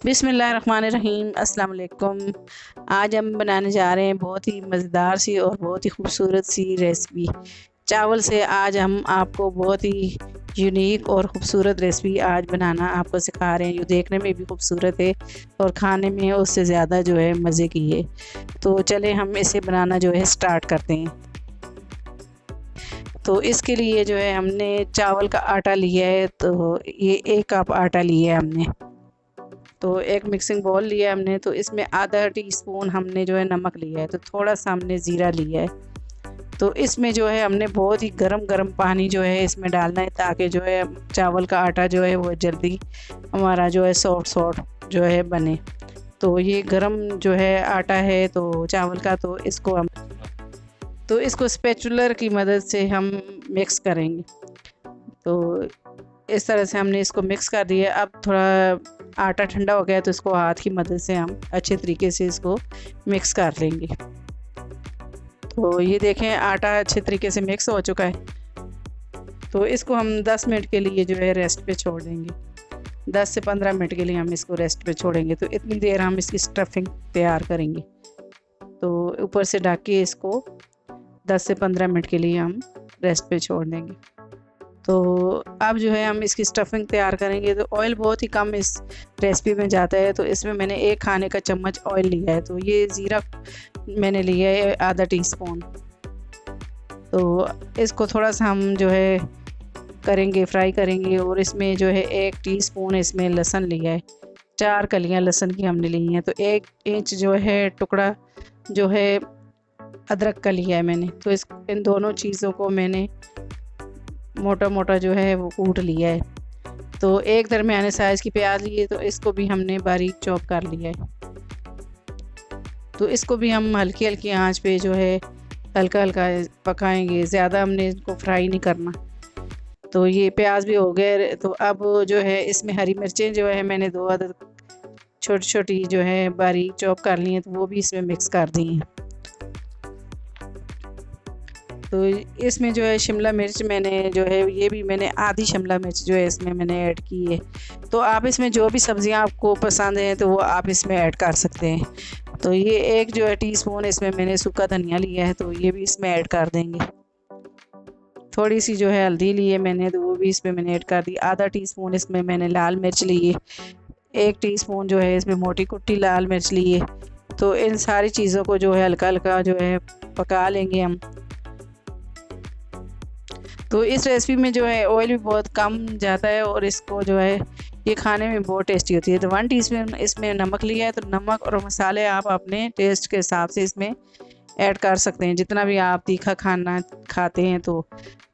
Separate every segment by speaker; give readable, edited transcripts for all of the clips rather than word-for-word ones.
Speaker 1: बिस्मिल्लाहिर्रहमानिर्रहीम अस्सलाम वालेकुम। आज हम बनाने जा रहे हैं बहुत ही मज़ेदार सी और बहुत ही खूबसूरत सी रेसिपी चावल से। आज हम आपको बहुत ही यूनिक और ख़ूबसूरत रेसिपी आज बनाना आपको सिखा रहे हैं, जो देखने में भी खूबसूरत है और खाने में उससे ज़्यादा जो है मज़े की है। तो चले हम इसे बनाना जो है स्टार्ट करते हैं। तो इसके लिए जो है हमने चावल का आटा लिया है, तो ये 1 कप आटा लिया है हमने। तो एक मिक्सिंग बाउल लिया है हमने, तो इसमें आधा टीस्पून हमने जो है नमक लिया है, तो थोड़ा सा हमने ज़ीरा लिया है। तो इसमें जो है हमने बहुत ही गरम पानी जो है इसमें डालना है, ताकि जो है चावल का आटा जो है वो जल्दी हमारा जो है सॉफ्ट जो है बने। तो ये गरम जो है आटा है तो चावल का, तो इसको स्पैचुलर की मदद से हम मिक्स करेंगे। तो इस तरह से हमने इसको मिक्स कर दिया। अब थोड़ा आटा ठंडा हो गया, तो इसको हाथ की मदद से हम अच्छे तरीके से इसको मिक्स कर लेंगे। तो ये देखें आटा अच्छे तरीके से मिक्स हो चुका है। तो इसको हम 10 मिनट के लिए जो है रेस्ट पे छोड़ देंगे। 10 से 15 मिनट के लिए हम इसको रेस्ट पे छोड़ेंगे। तो इतनी देर हम इसकी स्टफिंग तैयार करेंगे। तो ऊपर से ढक के इसको 10 से 15 मिनट के लिए हम रेस्ट पे छोड़ देंगे। तो अब जो है हम इसकी स्टफिंग तैयार करेंगे। तो ऑयल बहुत ही कम इस रेसिपी में जाता है, तो इसमें मैंने 1 खाने का चम्मच ऑयल लिया है। तो ये ज़ीरा मैंने लिया है आधा टीस्पून। तो इसको थोड़ा सा हम जो है फ्राई करेंगे। और इसमें जो है 1 टीस्पून इसमें लहसुन लिया है, 4 कलियां लहसुन की हमने ली हैं। तो 1 इंच जो है टुकड़ा जो है अदरक का लिया है मैंने। तो इन दोनों चीज़ों को मैंने मोटा जो है वो कूट लिया है। तो 1 दरमियाने साइज़ की प्याज लिए, तो इसको भी हमने बारीक चॉप कर लिया है। तो इसको भी हम हल्की आंच पे जो है हल्का पकाएंगे, ज़्यादा हमने इसको फ्राई नहीं करना। तो ये प्याज भी हो गए। तो अब जो है इसमें हरी मिर्चें जो है मैंने 2 अदद छोटी जो है बारीक चॉप कर ली हैं, तो वो भी इसमें मिक्स कर दी हैं। तो इसमें जो है शिमला मिर्च मैंने जो है ये भी मैंने आधी शिमला मिर्च जो है इसमें मैंने ऐड की है। तो आप इसमें जो भी सब्ज़ियां आपको पसंद हैं तो वो आप इसमें ऐड कर सकते हैं। तो ये 1 जो है टीस्पून इसमें मैंने सूखा धनिया लिया है, तो ये भी इसमें ऐड कर देंगे। थोड़ी सी जो है हल्दी ली है मैंने, तो वो भी इसमें मैंने ऐड कर दी। आधा टीस्पून इसमें मैंने लाल मिर्च ली है। 1 टीस्पून जो है इसमें मोटी कुट्टी लाल मिर्च ली है। तो इन सारी चीज़ों को जो है हल्का जो है पका लेंगे हम। तो इस रेसिपी में जो है ऑयल भी बहुत कम जाता है और इसको जो है ये खाने में बहुत टेस्टी होती है। तो 1 टीस्पून इसमें नमक लिया है। तो नमक और मसाले आप अपने टेस्ट के हिसाब से इसमें ऐड कर सकते हैं। जितना भी आप तीखा खाना खाते हैं तो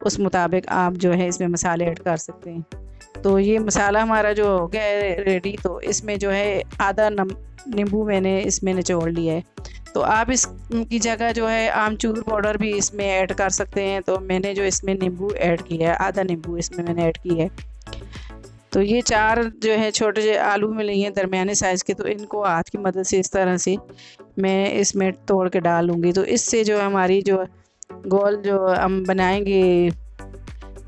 Speaker 1: उस मुताबिक आप जो है इसमें मसाले ऐड कर सकते हैं। तो ये मसाला हमारा जो हो गया है रेडी। तो इसमें जो है आधा नींबू मैंने इसमें निचोड़ लिया है। तो आप इसकी जगह जो है आमचूर पाउडर भी इसमें ऐड कर सकते हैं। तो मैंने जो इसमें नींबू ऐड किया है, आधा नींबू इसमें मैंने ऐड किया है। तो ये 4 जो है छोटे जो आलू में लिए हैं दरमियाने साइज़ के, तो इनको हाथ की मदद से इस तरह से मैं इसमें तोड़ के डाल लूँगी। तो इससे जो हमारी जो गोल जो हम बनाएंगे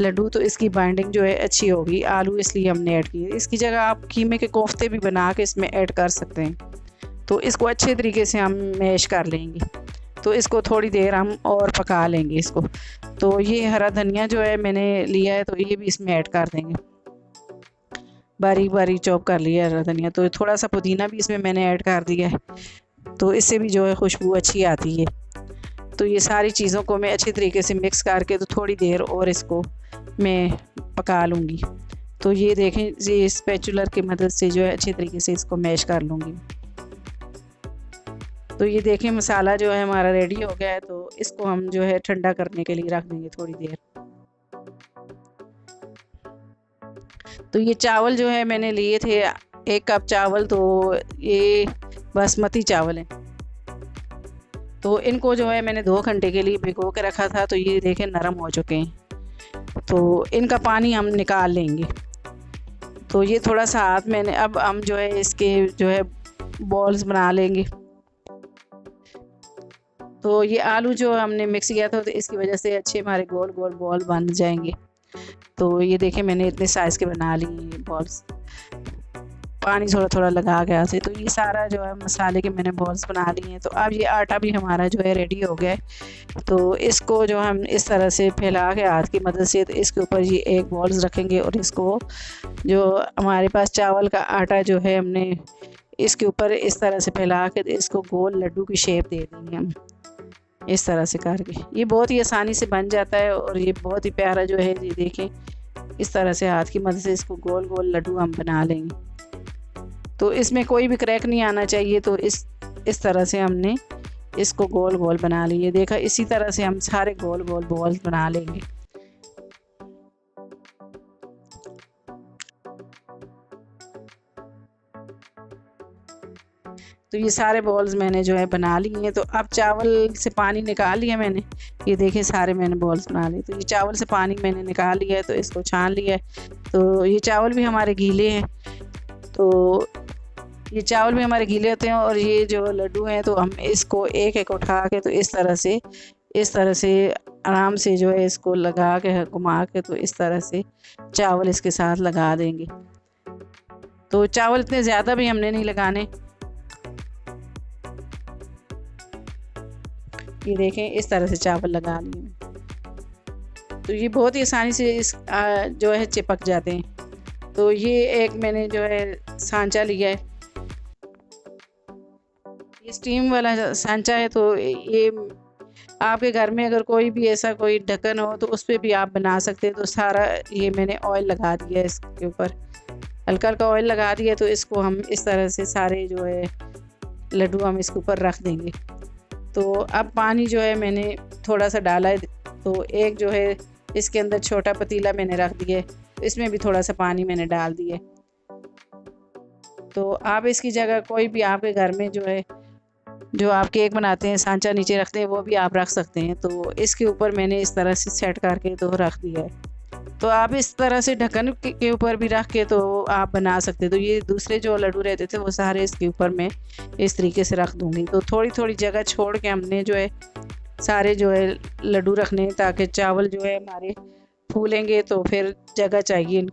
Speaker 1: लड्डू, तो इसकी बाइंडिंग जो है अच्छी होगी। आलू इसलिए हमने ऐड किए। इसकी जगह आप कीमे के कोफ्ते भी बना के इसमें ऐड कर सकते हैं। तो इसको अच्छे तरीके से हम मैश कर लेंगे। तो इसको थोड़ी देर हम और पका लेंगे इसको। तो ये हरा धनिया जो है मैंने लिया है, तो ये भी इसमें ऐड कर देंगे। बारीक चॉप कर लिया हरा धनिया। तो थोड़ा सा पुदीना भी इसमें मैंने ऐड कर दिया है, तो इससे भी जो है खुशबू अच्छी आती है। तो ये सारी चीज़ों को मैं अच्छी तरीके से मिक्स करके तो थोड़ी देर और इसको मैं पका लूँगी। तो ये देखें, ये स्पैचुलर की मदद से जो है अच्छी तरीके से इसको मैश कर लूँगी। तो ये देखें मसाला जो है हमारा रेडी हो गया है। तो इसको हम जो है ठंडा करने के लिए रख देंगे थोड़ी देर। तो ये चावल जो है मैंने लिए थे 1 कप चावल, तो ये बासमती चावल है। तो इनको जो है मैंने 2 घंटे के लिए भिगो के रखा था। तो ये देखें नरम हो चुके हैं। तो इनका पानी हम निकाल लेंगे। तो ये थोड़ा सा हाथ मैंने, अब हम जो है इसके जो है बॉल्स बना लेंगे। तो ये आलू जो हमने मिक्स किया था, तो इसकी वजह से अच्छे हमारे गोल बॉल बन जाएंगे। तो ये देखें मैंने इतने साइज़ के बना लिए बॉल्स। पानी थोड़ा थोड़ा लगा के ऐसे। तो ये सारा जो है मसाले के मैंने बॉल्स बना लिए हैं। तो अब ये आटा भी हमारा जो है रेडी हो गया है। तो इसको जो हम इस तरह से फैला के हाथ की मदद से, तो इसके ऊपर ये एक बॉल्स रखेंगे और इसको जो हमारे पास चावल का आटा जो है हमने इसके ऊपर इस तरह से फैला के इसको गोल लड्डू की शेप दे देंगे हम इस तरह से करके। ये बहुत ही आसानी से बन जाता है और ये बहुत ही प्यारा जो है, ये देखें इस तरह से हाथ की मदद से इसको गोल गोल लड्डू हम बना लेंगे। तो इसमें कोई भी क्रैक नहीं आना चाहिए। तो इस तरह से हमने इसको गोल गोल बना लिए। देखा, इसी तरह से हम सारे गोल गोल बॉल्स बना लेंगे। तो ये सारे बॉल्स मैंने जो है बना लिए हैं। तो अब चावल से पानी निकाल लिया मैंने, ये देखें सारे मैंने बॉल्स बना लिए। तो ये चावल से पानी मैंने निकाल लिया है, तो इसको छान लिया है। तो ये चावल भी हमारे गीले हैं, तो ये चावल भी हमारे गीले होते हैं। और ये जो लड्डू हैं तो हम इसको एक एक उठा के तो इस तरह से आराम से जो है इसको लगा के घुमा के तो इस तरह से चावल इसके साथ लगा देंगे। तो चावल इतने ज़्यादा भी हमने नहीं लगाने। ये देखें इस तरह से चावल लगा लिए। तो ये बहुत ही आसानी से इस जो है चिपक जाते हैं। तो ये एक मैंने जो है सांचा लिया है, ये स्टीम वाला सांचा है। तो ये आपके घर में अगर कोई भी ऐसा कोई ढक्कन हो तो उस पर भी आप बना सकते हैं। तो सारा ये मैंने ऑयल लगा दिया है इसके ऊपर, हल्का हल्का ऑयल लगा दिया। तो इसको हम इस तरह से सारे जो है लड्डू हम इसके ऊपर रख देंगे। तो अब पानी जो है मैंने थोड़ा सा डाला है। तो एक जो है इसके अंदर छोटा पतीला मैंने रख दिया है, तो इसमें भी थोड़ा सा पानी मैंने डाल दिया। तो आप इसकी जगह कोई भी आपके घर में जो है जो आप केक बनाते हैं सांचा नीचे रखते हैं वो भी आप रख सकते हैं। तो इसके ऊपर मैंने इस तरह से सेट करके तो रख दिया है। तो आप इस तरह से ढक्कन के ऊपर भी रख के तो आप बना सकते हैं। तो ये दूसरे जो लड्डू रहते थे वो सारे इसके ऊपर मैं इस तरीके से रख दूँगी। तो थोड़ी थोड़ी जगह छोड़ के हमने जो है सारे जो है लड्डू रखने, ताकि चावल जो है हमारे फूलेंगे तो फिर जगह चाहिए,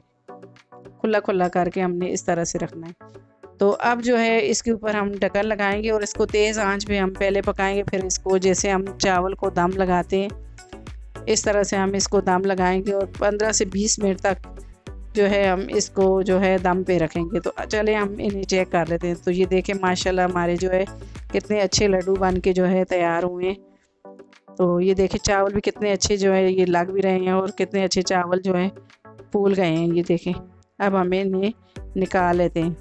Speaker 1: खुला खुला करके हमने इस तरह से रखना है। तो अब जो है इसके ऊपर हम ढक्कन लगाएंगे और इसको तेज़ आंच पे हम पहले पकाएंगे। फिर इसको जैसे हम चावल को दम लगाते हैं इस तरह से हम इसको दम लगाएंगे और 15 से 20 मिनट तक जो है हम इसको जो है दम पे रखेंगे। तो चले हम इन्हें चेक कर लेते हैं। तो ये देखें माशाल्लाह हमारे जो है कितने अच्छे लड्डू बन के जो है तैयार हुए हैं। तो ये देखें चावल भी कितने अच्छे जो है ये लग भी रहे हैं और कितने अच्छे चावल जो है फूल गए हैं। ये देखें, अब हम इन्हें निकाल लेते हैं।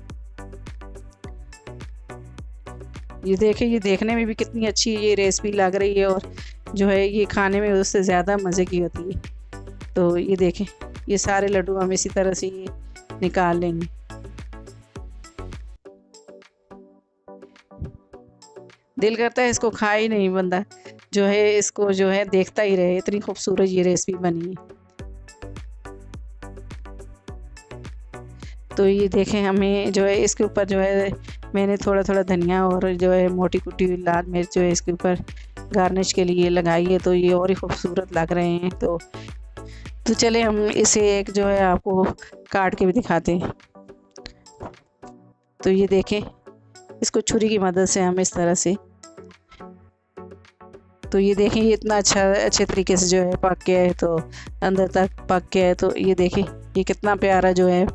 Speaker 1: ये देखें, ये देखने में भी कितनी अच्छी ये रेसिपी लग रही है और जो है ये खाने में उससे ज़्यादा मज़े की होती है। तो ये देखें ये सारे लड्डू हम इसी तरह से ये निकाल लेंगे। दिल करता है इसको खा ही नहीं बंदा, जो है इसको जो है देखता ही रहे, इतनी खूबसूरत ये रेसिपी बनी है। तो ये देखें हमें जो है इसके ऊपर जो है मैंने थोड़ा थोड़ा धनिया और जो है मोटी कुटी लाल मिर्च जो है इसके ऊपर गार्निश के लिए लगाई है। तो ये और ही खूबसूरत लग रहे हैं। तो चले हम इसे एक जो है आपको काट के भी दिखाते हैं। तो ये देखें इसको छुरी की मदद से हम इस तरह से, तो ये देखें ये इतना अच्छे तरीके से जो है पक गया है, तो अंदर तक पक गया है। तो ये देखें ये कितना प्यारा जो है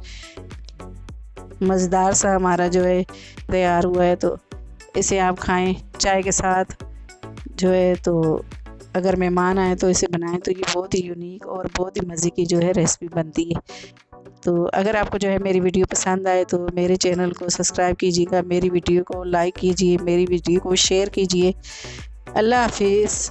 Speaker 1: मज़ेदार सा हमारा जो है तैयार हुआ है। तो इसे आप खाएं चाय के साथ जो है। तो अगर मेहमान आए तो इसे बनाएं। तो ये बहुत ही यूनिक और बहुत ही मज़े की जो है रेसिपी बनती है। तो अगर आपको जो है मेरी वीडियो पसंद आए तो मेरे चैनल को सब्सक्राइब कीजिएगा, मेरी वीडियो को लाइक कीजिए, मेरी वीडियो को शेयर कीजिए। अल्लाह हाफिज़।